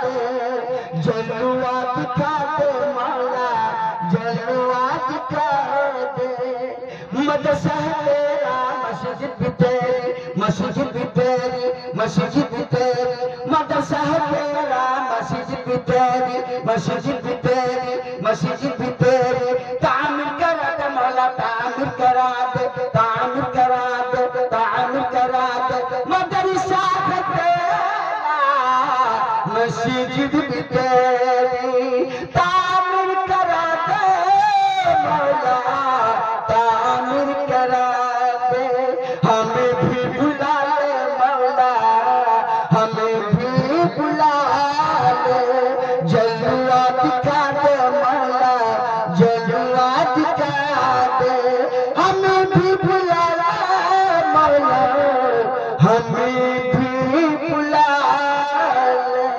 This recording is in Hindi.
दे, जलवा दिखा दे मौला, जलवा दिखा दे। मदरसा तेरा मस्जिद भी तेरी, मस्जिद भी तेरी, मस्जिद भी तेरी, मदरसा तेरा मस्जिद भी तेरी, मस्जिद भी तेरी, मस्जिद भी तेरी। तामीर करा दे मौला, तामीर करा दे, तामीर करा दे, तामीर करा दे। मदरसा तेरा मस्जिद भी तेरी, तामीर करा दे मौला, तामीर करा दे। हमें भी बुला ले मौला, हमें भी बुला ले, जलवा दिखा दे मौला, जलवा दिखा दे। हमें भी बुला ले मौला, हमें भी बुला ले।